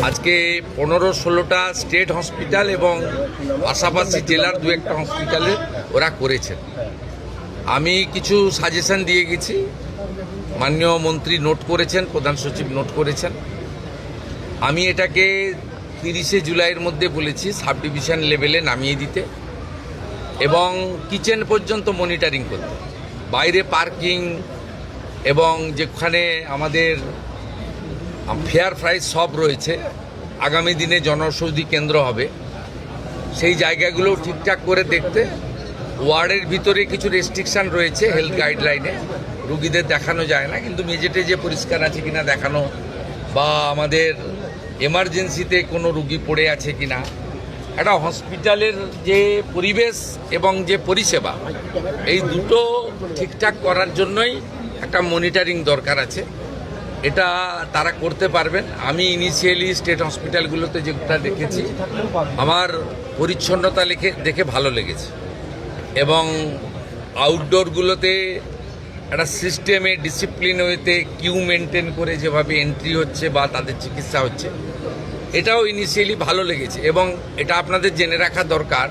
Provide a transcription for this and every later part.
আজকে 15-16টা state hospital এবং পাশাপাশি জেলার দু একটা হসপিটালে ওরা করেছেন। আমি কিছু সাজেশন দিয়ে গেছি, মাননীয় মন্ত্রী নোট করেছেন, প্রধান সচিব নোট করেছেন। আমি এটাকে 30শে জুলাইয়ের মধ্যে বলেছি সাব ডিভিশন লেভেলে নামিয়ে দিতে এবং কিচেন পর্যন্ত মনিটরিং করতে। বাইরে পার্কিং এবং যেখানে আমাদের ফেয়ার প্রাইস সব রয়েছে, আগামী দিনে জনঔষধি কেন্দ্র হবে, সেই জায়গাগুলো ঠিকঠাক করে দেখতে। ওয়ার্ডের ভিতরে কিছু রেস্ট্রিকশান রয়েছে হেলথ গাইডলাইনে, রুগীদের দেখানো যায় না, কিন্তু মেঝেটে যে পরিষ্কার আছে কিনা দেখানো, বা আমাদের এমার্জেন্সিতে কোনো রুগী পড়ে আছে কিনা, একটা হসপিটালের যে পরিবেশ এবং যে পরিষেবা, এই দুটো ঠিকঠাক করার জন্যই একটা মনিটরিং দরকার আছে। এটা তারা করতে পারবেন। আমি ইনিশিয়ালি স্টেট হসপিটালগুলোতে যেটা দেখেছি, আমার পরিচ্ছন্নতা দেখে ভালো লেগেছে এবং আউটডোরগুলোতে একটা সিস্টেমে ডিসিপ্লিন ওয়েতে কিউ মেনটেন করে যেভাবে এন্ট্রি হচ্ছে বা তাদের চিকিৎসা হচ্ছে, এটাও ইনিশিয়ালি ভালো লেগেছে। এবং এটা আপনাদের জেনে রাখা দরকার,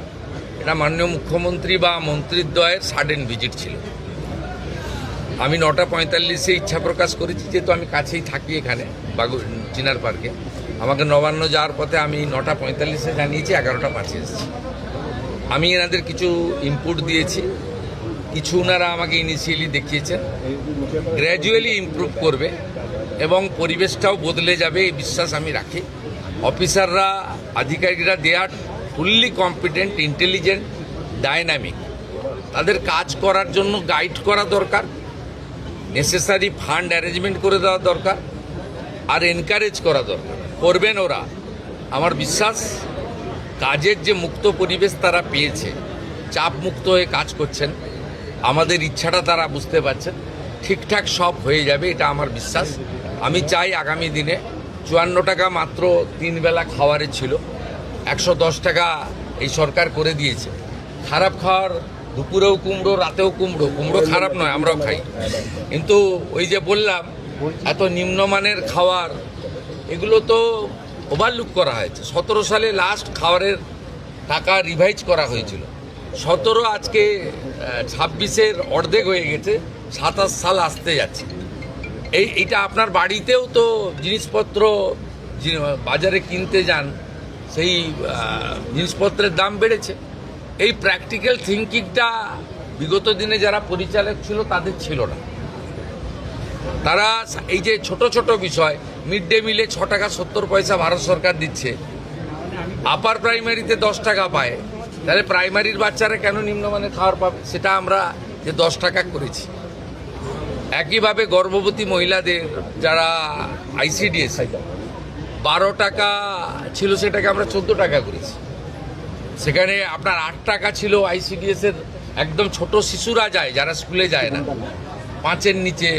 এটা মাননীয় মুখ্যমন্ত্রী বা মন্ত্রীদ্বয়ের সাডেন ভিজিট ছিল। আমি 9:45-এ ইচ্ছা প্রকাশ করেছি, যেহেতু আমি কাছেই থাকি এখানে চিনার পার্কে। আমাকে নবান্ন যাওয়ার পথে আমি 9:45-এ জানিয়েছি, 11:05-এ এসেছি। আমি এনাদের কিছু ইনপুট দিয়েছি, কিছু ওনারা আমাকে ইনিশিয়ালি দেখিয়েছেন, গ্র্যাজুয়ালি ইমপ্রুভ করবে এবং পরিবেশটাও বদলে যাবে এই বিশ্বাস আমি রাখি। অফিসাররা, আধিকারিকরা দে আর ফুললি কম্পিটেন্ট, ইন্টেলিজেন্ট, ডাইনামিক। তাদের কাজ করার জন্য গাইড করা দরকার, নেসেসারি ফান্ড অ্যারেঞ্জমেন্ট করে দেওয়া দরকার, আর এনকারেজ করা দরকার। করবেন ওরা। আমার বিশ্বাস কাজের যে মুক্ত পরিবেশ তারা পেয়েছে, চাপ মুক্ত হয়ে কাজ করছেন, আমাদের ইচ্ছাটা তারা বুঝতে পারছেন, ঠিকঠাক সব হয়ে যাবে, এটা আমার বিশ্বাস। আমি চাই আগামী দিনে 54 টাকা মাত্র 3 বেলা খাওয়ারে ছিল, 110 টাকা এই সরকার করে দিয়েছে। খারাপ খাওয়ার, দুপুরেও কুমড়ো, রাতেও কুমড়ো, কুমড়ো খারাপ নয়, আমরাও খাই, কিন্তু ওই যে বললাম এত নিম্নমানের খাওয়ার, এগুলো তো ওভারলুক করা হয়েছে। 17 সালে লাস্ট খাওয়ারের টাকা রিভাইজ করা হয়েছিল, 17 আজকে 26-এর অর্ধেক হয়ে গেছে, 27 সাল আসতে যাচ্ছে। এইটা আপনার বাড়িতেও তো জিনিসপত্র বাজারে কিনতে যান, সেই জিনিসপত্রের দাম বেড়েছে। এই প্র্যাকটিক্যাল থিঙ্কিংটা বিগত দিনে যারা পরিচালক ছিল তাদের ছিল না। তারা এই যে ছোট ছোট বিষয়, মিড ডে মিলে 6 টাকা 70 পয়সা ভারত সরকার দিচ্ছে, আপার প্রাইমারিতে 10 টাকা পায়, তাহলে প্রাইমারির বাচ্চারা কেন নিম্নমানের খাবার পাবে? সেটা আমরা যে 10 টাকা করেছি। একইভাবে গর্ভবতী মহিলাদের যারা আইসিডিএস 12 টাকা ছিল, সেটাকে আমরা 14 টাকা করেছি। সেখানে আপনার 8 টাকা ছিল আইসিডিএস এর, একদম ছোট শিশুরা যায় যারা স্কুলে যায় না, 5-এর নিচে,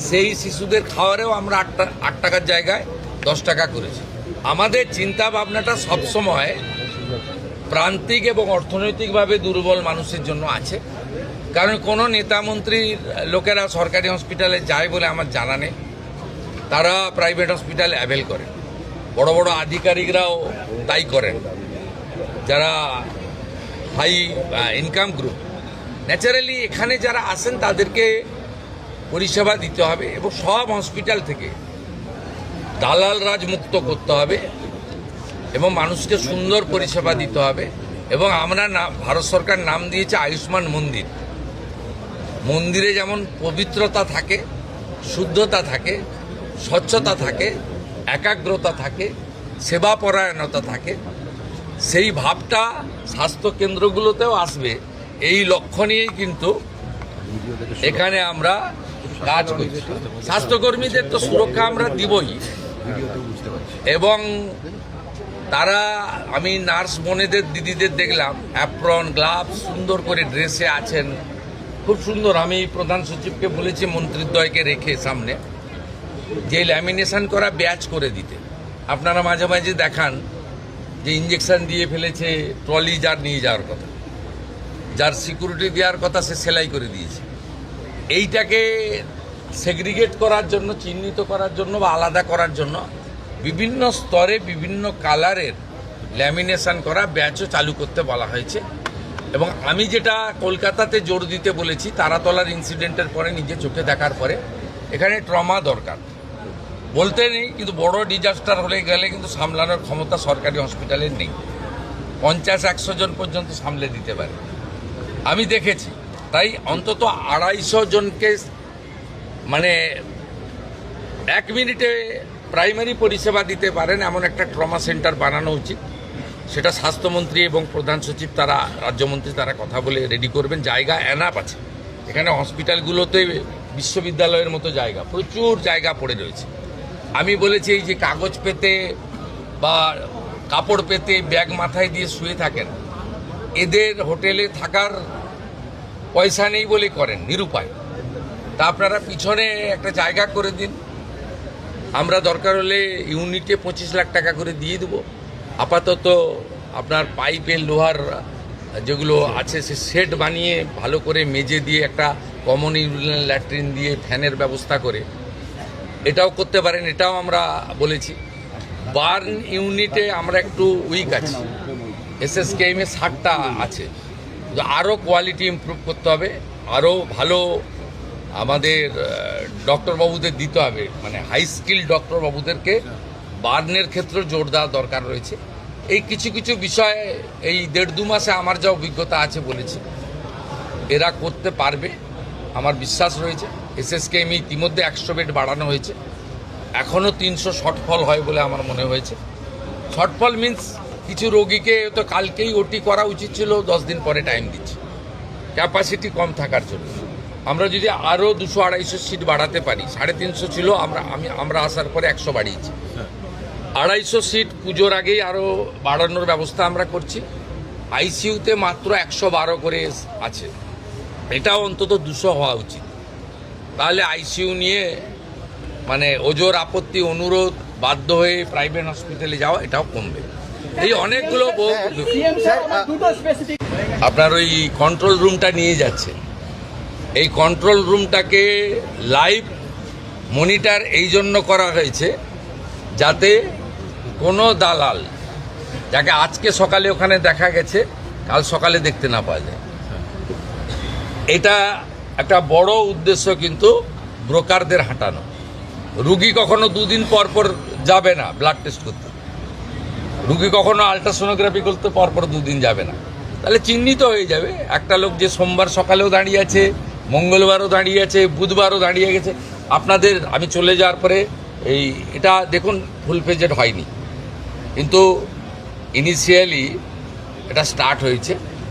সেই শিশুদের খাওয়ারেও আমরা 8 টাকার জায়গায় 10 টাকা করেছি। আমাদের চিন্তা ভাবনাটা সবসময় প্রান্তিক এবং অর্থনৈতিকভাবে দুর্বল মানুষের জন্য আছে। কারণ কোনো নেতা মন্ত্রীর লোকেরা সরকারি হসপিটালে যায় বলে আমার জানা নেই, তারা প্রাইভেট হসপিটাল অ্যাভেল করেন। বড় বড় আধিকারিকরাও তাই করেন, যারা হাই ইনকাম গ্রুপ। ন্যাচারালি এখানে যারা আসেন তাদেরকে পরিষেবা দিতে হবে এবং সব হসপিটাল থেকে দালাল রাজ মুক্ত করতে হবে এবং মানুষকে সুন্দর পরিষেবা দিতে হবে। এবং আমরা ভারত সরকার নাম দিয়েছে আয়ুষ্মান মন্দির। মন্দিরে যেমন পবিত্রতা থাকে, শুদ্ধতা থাকে, স্বচ্ছতা থাকে, একাগ্রতা থাকে, সেবাপরায়ণতা থাকে, সেই ভাবটা স্বাস্থ্য কেন্দ্রগুলোতেও আসবে, এই লক্ষ্য নিয়েই কিন্তু এখানে আমরা কাজ করছি। স্বাস্থ্যকর্মীদের তো সুরক্ষা আমরা দিবই, এবং তারা, আমি নার্স বোনেদের, দিদিদের দেখলাম অ্যাপ্রন, গ্লাভস, সুন্দর করে ড্রেসে আছেন, খুব সুন্দর। আমি প্রধান সচিবকে বলেছি মন্ত্রীদ্বয়কে রেখে সামনে যে ল্যামিনেশন করা ব্যাচ করে দিতে। আপনারা মাঝে মাঝে দেখান যে ইঞ্জেকশন দিয়ে ফেলেছে, ট্রলি যার নিয়ে যাওয়ার কথা, যার সিকিউরিটি দেওয়ার কথা, সে সেলাই করে দিয়েছে। এইটাকে সেগ্রিগেট করার জন্য, চিহ্নিত করার জন্য বা আলাদা করার জন্য বিভিন্ন স্তরে বিভিন্ন কালারের ল্যামিনেশন করা ব্যাচও চালু করতে বলা হয়েছে। এবং আমি যেটা কলকাতাতে জোর দিতে বলেছি, তারাতলার ইনসিডেন্টের পরে নিজে চোখে দেখার পরে এখানে ট্রমা দরকার বলতে নেই, কিন্তু বড় ডিজাস্টার হলে গেলে কিন্তু সামলানোর ক্ষমতা সরকারি হসপিটালের নেই। 50-100 জন পর্যন্ত সামলে দিতে পারে, আমি দেখেছি। তাই অন্তত 250 জনকে মানে 1 মিনিটে প্রাইমারি পরিষেবা দিতে পারেন এমন একটা ট্রমা সেন্টার বানানো উচিত। সেটা স্বাস্থ্যমন্ত্রী এবং প্রধান সচিব তারা, রাজ্যমন্ত্রী তারা কথা বলে রেডি করবেন। জায়গা এনাফ আছে এখানে, হসপিটালগুলোতে বিশ্ববিদ্যালয়ের মতো জায়গা, প্রচুর জায়গা পড়ে রয়েছে। আমি বলেছি এই যে কাগজ পেতে বা কাপড় পেতে ব্যাগ মাথায় দিয়ে শুয়ে থাকেন, এদের হোটেলে থাকার পয়সা নেই বলে করেন, নিরুপায়। তা আপনারা পিছনে একটা জায়গা করে দিন, আমরা দরকার হলে ইউনিটে 25 লাখ টাকা করে দিয়ে দেবো। আপাতত আপনার পাইপের লোহার যেগুলো আছে সে সেট বানিয়ে ভালো করে মেজে দিয়ে একটা কমন ইউরিনাল ল্যাট্রিন দিয়ে ফ্যানের ব্যবস্থা করে এটাও করতে পারেন, এটাও আমরা বলেছি। বার্ন ইউনিটে আমরা একটু উইক আছি, এসএসকেএমে 60টা আছে, আরও কোয়ালিটি ইমপ্রুভ করতে হবে, আরও ভালো আমাদের ডক্টরবাবুদের দিতে হবে, মানে হাই স্কিল ডক্টরবাবুদেরকে বার্নের ক্ষেত্রে জোর দেওয়া দরকার রয়েছে। এই কিছু কিছু বিষয় এই 1.5-2 মাসে আমার যা অভিজ্ঞতা আছে বলেছি, এরা করতে পারবে আমার বিশ্বাস রয়েছে। এসএসকেএম ইতিমধ্যে 100 বেড বাড়ানো হয়েছে, এখনও 300 শর্টফল হয় বলে আমার মনে হয়েছে। শর্টফল মিন্স কিছু রোগীকে তো কালকেই ওটি করা উচিত ছিল, 10 দিন পরে টাইম দিচ্ছে ক্যাপাসিটি কম থাকার জন্য। আমরা যদি আরও 200-250 সিট বাড়াতে পারি, 350 ছিল, আমরা আসার পরে 100 বাড়িয়েছি। 250 সিট পুজোর আগেই আরও বাড়ানোর ব্যবস্থা আমরা করছি। আইসিইউতে মাত্র 112 করে আছে, এটাও অন্তত 200 হওয়া উচিত। তাহলে আইসিইউ নিয়ে মানে ওজোর আপত্তি, অনুরোধ, বাধ্য হয়ে প্রাইভেট হসপিটালে যাওয়া এটাও কমবে। এই অনেকগুলো আপনার ওই কন্ট্রোল রুমটা নিয়ে যাচ্ছে, এই কন্ট্রোল রুমটাকে লাইভ মনিটর এই জন্য করা হয়েছে যাতে কোনো দালাল, যাকে আজকে সকালে ওখানে দেখা গেছে, কাল সকালে দেখতে না পাওয়া যায়। এটা একটা বড় উদ্দেশ্য, কিন্তু ব্রোকারদের হাঁটানো। রুগী কখনো 2 দিন পর পর যাবে না ব্লাড টেস্ট করতে, রুগী কখনো আলট্রাসোনোগ্রাফি করতে পরপর 2 দিন যাবে না, তাহলে চিহ্নিত হয়ে যাবে একটা লোক যে সোমবার সকালেও দাঁড়িয়ে আছে, মঙ্গলবারও দাঁড়িয়ে আছে, বুধবারও দাঁড়িয়ে গেছে। আপনাদের আমি চলে যাওয়ার পরে এটা দেখুন ফুল পেজেড হয়নি, কিন্তু ইনিশিয়ালি এটা স্টার্ট হয়েছে।